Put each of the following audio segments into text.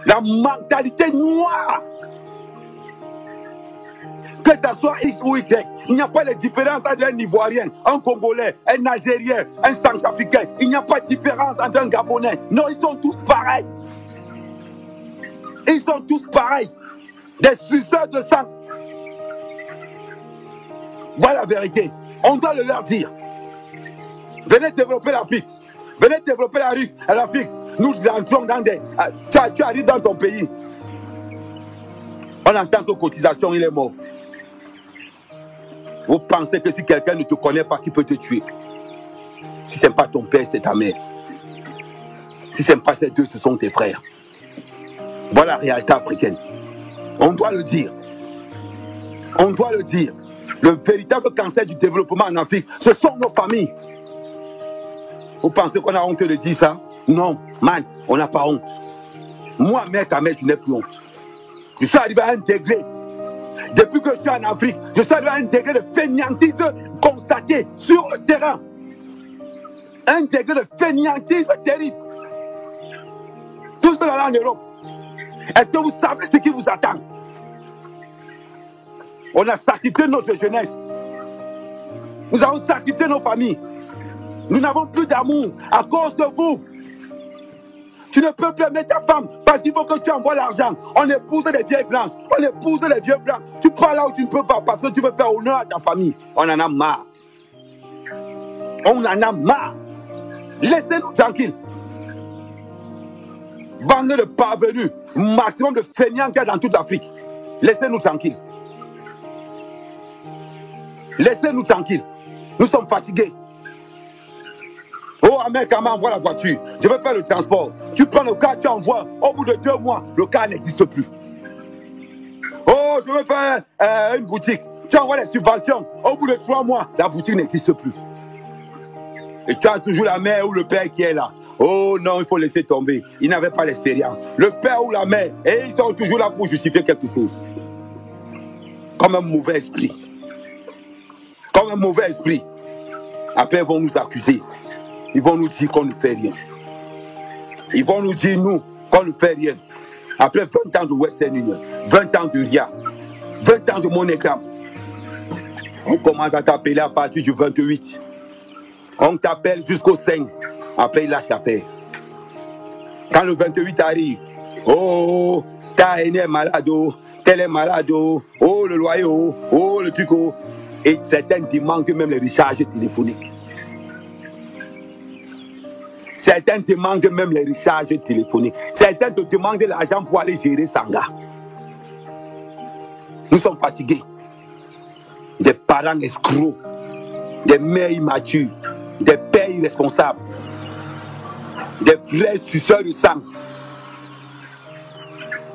La mentalité noire. Que ce soit X ou Y, il n'y a pas de différence entre un Ivoirien, un Congolais, un Algérien, un Centrafricain. Il n'y a pas de différence entre un Gabonais. Non, ils sont tous pareils. Ils sont tous pareils. Des suceurs de sang. Voilà la vérité. On doit le leur dire. Venez développer l'Afrique. Venez développer l'Afrique. Nous entrons dans des... Tu arrives dans ton pays. On entend que cotisation, il est mort. Vous pensez que si quelqu'un ne te connaît pas, qui peut te tuer? Si ce n'est pas ton père, c'est ta mère. Si ce n'est pas ces deux, ce sont tes frères. Voilà la réalité africaine. On doit le dire. On doit le dire. Le véritable cancer du développement en Afrique, ce sont nos familles. Vous pensez qu'on a honte de dire ça? Non, man, on n'a pas honte. Moi, mère, ta mère, je n'ai plus honte. Je suis arrivé à un degré. Depuis que je suis en Afrique, je suis arrivé à un degré de fainéantisme constaté sur le terrain. Un degré de fainéantisme terrible. Tout cela là en Europe. Est-ce que vous savez ce qui vous attend? On a sacrifié notre jeunesse. Nous avons sacrifié nos familles. Nous n'avons plus d'amour à cause de vous. Tu ne peux plus aimer ta femme parce qu'il faut que tu envoies l'argent. On épouse les vieilles blanches. On épouse les vieux blancs. Tu pars là où tu ne peux pas parce que tu veux faire honneur à ta famille. On en a marre. On en a marre. Laissez-nous tranquilles. Bande de parvenus, maximum de feignants qu'il y a dans toute l'Afrique. Laissez-nous tranquilles. Laissez-nous tranquilles. Nous sommes fatigués. Oh, Ahmed Kama envoie la voiture. Je veux faire le transport. Tu prends le car, tu envoies. Au bout de 2 mois, le car n'existe plus. Oh, je veux faire une boutique. Tu envoies les subventions. Au bout de 3 mois, la boutique n'existe plus. Et tu as toujours la mère ou le père qui est là. Oh non, il faut laisser tomber. Ils n'avaient pas l'expérience. Le père ou la mère, et ils sont toujours là pour justifier quelque chose. Comme un mauvais esprit. Comme un mauvais esprit. Après, ils vont nous accuser. Ils vont nous dire qu'on ne fait rien. Ils vont nous dire, nous, qu'on ne fait rien. Après 20 ans de Western Union, 20 ans de RIA, 20 ans de MoneyGram, on commence à t'appeler à partir du 28. On t'appelle jusqu'au 5. Après, il lâche l'affaire. Quand le 28 arrive, oh, ta aîné est malade, oh, tel est malade, oh, le loyer, oh, le truc, oh. Et certains demandent même les recharges téléphoniques. Certains demandent même les recharges téléphoniques. Certains te demandent de l'argent pour aller gérer Sanga. Nous sommes fatigués. Des parents escrocs, des mères immatures, des pères irresponsables, des frères suceurs de sang.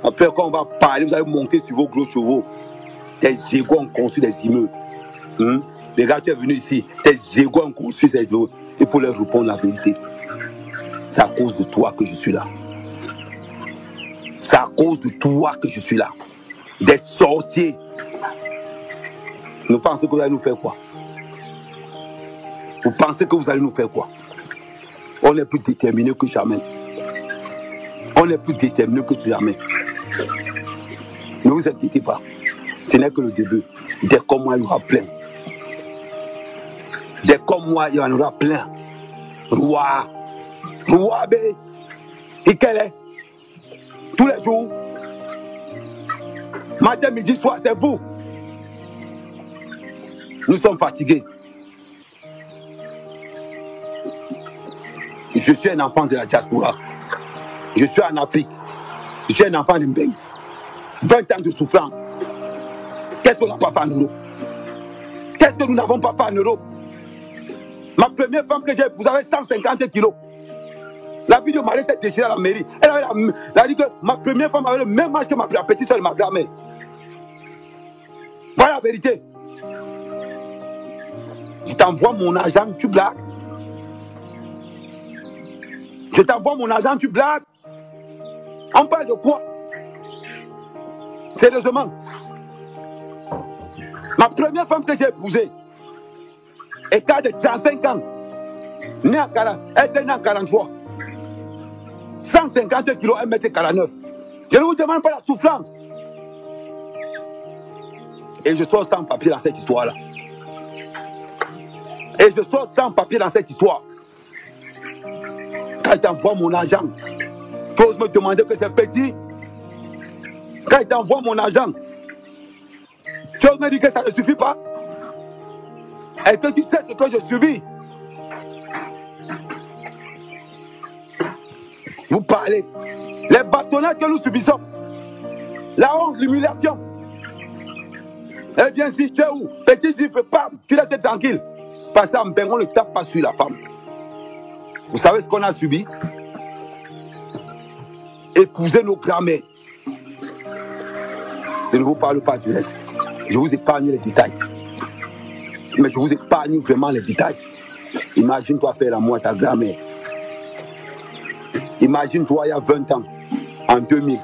Après, quand on va parler, vous allez monter sur vos gros chevaux. Des égaux ont construit des immeubles. Les gars, tu es venu ici, tes égaux ont construit ces égaux. Il faut leur répondre la vérité. C'est à cause de toi que je suis là. C'est à cause de toi que je suis là. Des sorciers. Vous pensez que vous allez nous faire quoi? Vous pensez que vous allez nous faire quoi? On est plus déterminés que jamais. On est plus déterminés que jamais. Ne vous inquiétez pas. Ce n'est que le début. Dès comme moi, il y aura plein. Dès comme moi, il y en aura plein. Roi. Roi B. Et quel est? Tous les jours. Matin, midi, soir, c'est vous. Nous sommes fatigués. Je suis un enfant de la diaspora. Je suis en Afrique. Je suis un enfant de Mbeng. 20 ans de souffrance. Qu'est-ce qu'on n'a pas fait en Europe? Qu'est-ce que nous n'avons pas fait en Europe? Ma première femme que j'ai épousée avait 150 kilos. La vie de Marie s'est déchirée à la mairie. Elle a dit que ma première femme avait le même âge que ma petite soeur de ma grand-mère. Voilà la vérité. Je t'envoie mon argent, tu blagues. Je t'envoie mon argent, tu blagues. On parle de quoi? Sérieusement. Ma première femme que j'ai épousée est de 35 ans. Née en 40, elle était née en 43. 150 kilos, 1m49. Je ne vous demande pas la souffrance. Et je sors sans papier dans cette histoire-là. Et je sors sans papier dans cette histoire. Quand il t'envoie mon argent, tu oses me demander que c'est petit. Quand il t'envoie mon argent, tu oses me dire que ça ne suffit pas. Et que tu sais ce que je subis. Vous parlez. Les bastonnades que nous subissons. La honte, l'humiliation. Eh bien, si tu es où? Petit gifle, pam, tu laisses tranquille. Parce qu'en Mbeng, on ne tape pas sur la femme. Vous savez ce qu'on a subi? Épouser nos grands-mères. Je ne vous parle pas du reste. Je vous épargne les détails. Mais je vous épargne vraiment les détails. Imagine-toi faire l'amour à ta grand-mère. Imagine-toi il y a 20 ans, en 2000.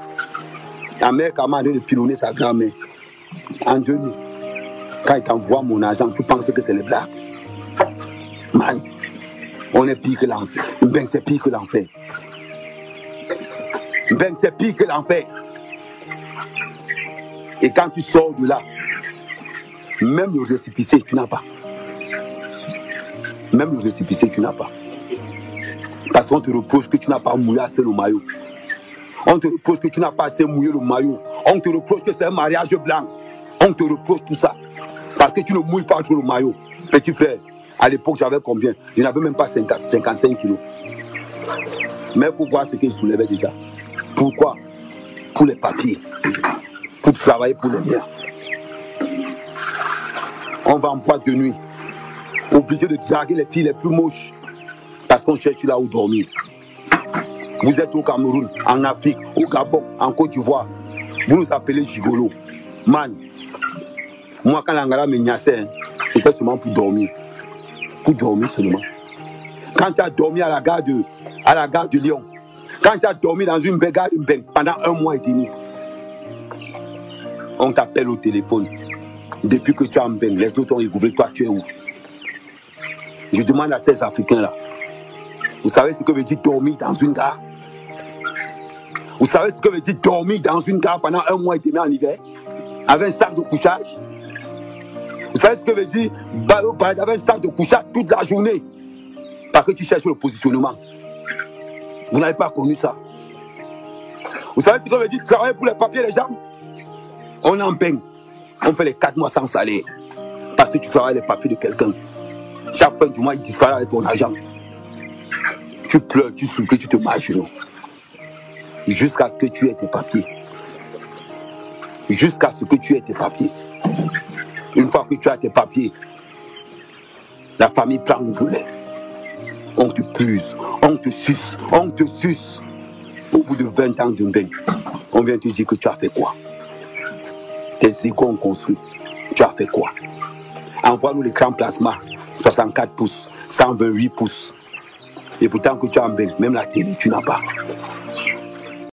La mère qui a demandé de pilonner sa grand-mère. En 2000. Quand il t'envoie mon argent, tu penses que c'est les blagues. Man, on est pire que l'enfer. Ben, c'est pire que l'enfer. Ben, c'est pire que l'enfer. Et quand tu sors de là, même le récépissé, tu n'as pas. Même le récépissé, tu n'as pas. Parce qu'on te reproche que tu n'as pas mouillé assez le maillot. On te reproche que tu n'as pas assez mouillé le maillot. On te reproche que c'est un mariage blanc. On te reproche tout ça. Parce que tu ne mouilles pas trop le maillot. Petit frère, à l'époque, j'avais combien? Je n'avais même pas 55 kilos. Mais pour voir ce qu'il soulevait déjà. Pourquoi? Pour les papiers. Pour travailler pour les miens. On va en boîte de nuit. Obligé de draguer les filles les plus moches. Parce qu'on cherche là où dormir. Vous êtes au Cameroun, en Afrique, au Gabon, en Côte d'Ivoire. Vous nous appelez gigolo. Man, moi quand l'Angala me niassait, c'était seulement pour dormir. Pour dormir seulement. Quand tu as dormi à la gare de Lyon, quand tu as dormi dans une gare de Mbeng pendant 1 mois et demi, on t'appelle au téléphone. Depuis que tu es en Mbeng, les autres ont découvert, toi tu es où? Je demande à ces Africains là. Vous savez ce que veut dire dormir dans une gare? Vous savez ce que veut dire dormir dans une gare pendant 1 mois et demi en hiver? Avec un sac de couchage? Vous savez ce que veut dire avec un sac de couchage toute la journée? Parce que tu cherches le positionnement. Vous n'avez pas connu ça. Vous savez ce que veut dire travailler pour les papiers des gens? On en peine. On fait les 4 mois sans salaire. Parce que tu travailles les papiers de quelqu'un. Chaque fin du mois, il disparaît avec ton argent. Tu pleures, tu souffles, tu te mets à genoux. Jusqu'à ce que tu aies tes papiers. Jusqu'à ce que tu aies tes papiers. Une fois que tu as tes papiers, la famille prend le relais. On te puse, on te suce, on te suce. Au bout de 20 ans de bain, on vient te dire que tu as fait quoi? Tes égos ont construit. Tu as fait quoi? Envoie-nous l'écran plasma, 64 pouces, 128 pouces. Et pourtant que tu as un bain, même la télé, tu n'as pas.